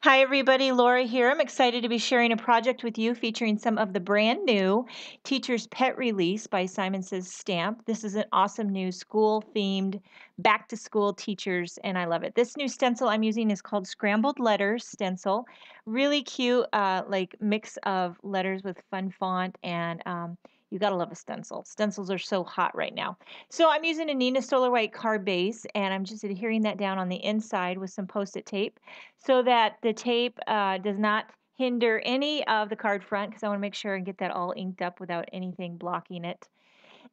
Hi, everybody. Laura here. I'm excited to be sharing a project with you featuring some of the brand new Teacher's Pet Release by Simon Says Stamp. This is an awesome new school themed back to school teachers, and I love it. This new stencil I'm using is called Scrambled Letters Stencil. Really cute, like mix of letters with fun font, and you gotta love a stencil. Stencils are so hot right now. So I'm using a Nina Solar White card base, and I'm just adhering that down on the inside with some Post-it tape so that the tape does not hinder any of the card front because I want to make sure and get that all inked up without anything blocking it.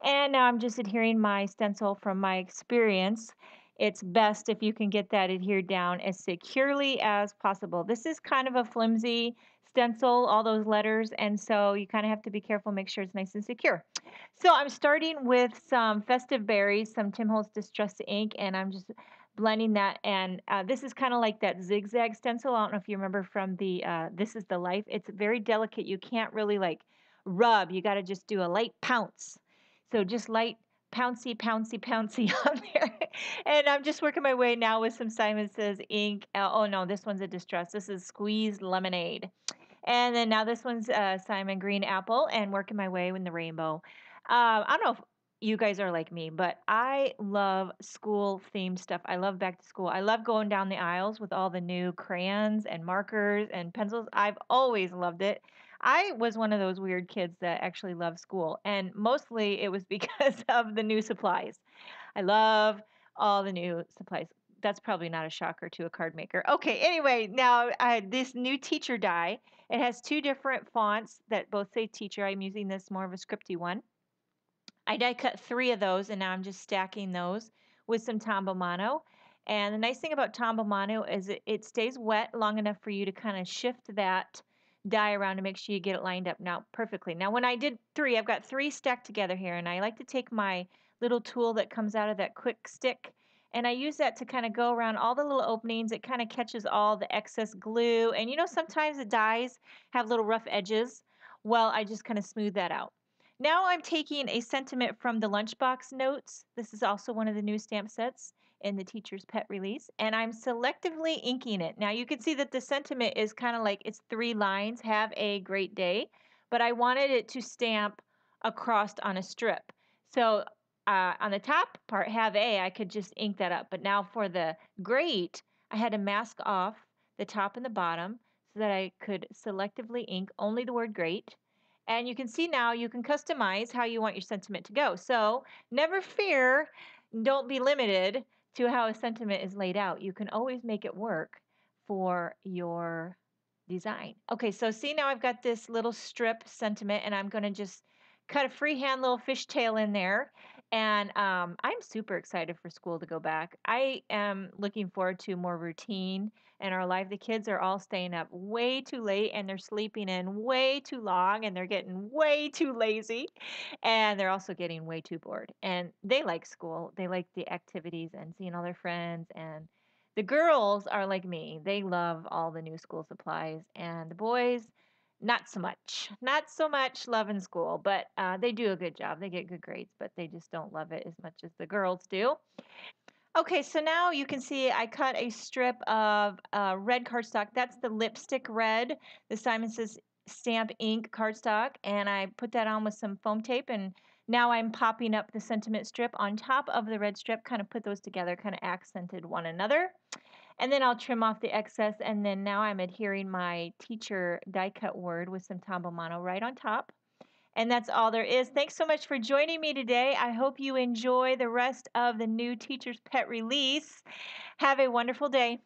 And now I'm just adhering my stencil from my experience. It's best if you can get that adhered down as securely as possible. This is kind of a flimsy stencil, all those letters, and so you kind of have to be careful, make sure it's nice and secure. So I'm starting with some Festive Berries, some Tim Holtz Distress ink, and I'm just blending that. And this is kind of like that zigzag stencil. I don't know if you remember from the This is the Life. It's very delicate. You can't really like rub. You got to just do a light pounce. So just light pouncy, pouncy, pouncy on there. And I'm just working my way now with some Simon Says ink. Oh no, this one's a Distress. This is Squeezed Lemonade. And then now this one's Simon Green Apple and working my way in the rainbow. I don't know if you guys are like me, but I love school themed stuff. I love back to school. I love going down the aisles with all the new crayons and markers and pencils. I've always loved it. I was one of those weird kids that actually loved school, and mostly it was because of the new supplies. I love all the new supplies. That's probably not a shocker to a card maker. Okay, anyway, now this new teacher die. It has two different fonts that both say teacher. I'm using this more of a scripty one. I die cut three of those, and now I'm just stacking those with some Tombow Mono. And the nice thing about Tombow Mono is it stays wet long enough for you to kind of shift that die around to make sure you get it lined up now perfectly. Now, when I did three, I've got three stacked together here, and I like to take my little tool that comes out of that quick stick, and I use that to kind of go around all the little openings. It kind of catches all the excess glue. And you know, sometimes the dies have little rough edges. Well, I just kind of smooth that out. Now I'm taking a sentiment from the Lunchbox Notes. This is also one of the new stamp sets in the Teacher's Pet Release, and I'm selectively inking it. Now you can see that the sentiment is kind of like it's three lines, have a great day, but I wanted it to stamp across on a strip. So on the top part, have a, I could just ink that up. But now for the great, I had to mask off the top and the bottom so that I could selectively ink only the word great. And you can see now you can customize how you want your sentiment to go. So never fear, don't be limited to how a sentiment is laid out. You can always make it work for your design. Okay, so see now I've got this little strip sentiment and I'm going to just cut a freehand little fishtail in there. And I'm super excited for school to go back. I am looking forward to more routine in our life. The kids are all staying up way too late and they're sleeping in way too long and they're getting way too lazy and they're also getting way too bored. And they like school. They like the activities and seeing all their friends, and the girls are like me. They love all the new school supplies, and the boys, not so much. Not so much love in school, but they do a good job. They get good grades, but they just don't love it as much as the girls do. Okay, so now you can see I cut a strip of red cardstock. That's the lipstick red, the Simon Says Stamp ink cardstock, and I put that on with some foam tape, and now I'm popping up the sentiment strip on top of the red strip, kind of put those together, kind of accented one another. And then I'll trim off the excess, and then now I'm adhering my teacher die cut word with some Tombow Mono right on top. And that's all there is. Thanks so much for joining me today. I hope you enjoy the rest of the new Teacher's Pet Release. Have a wonderful day.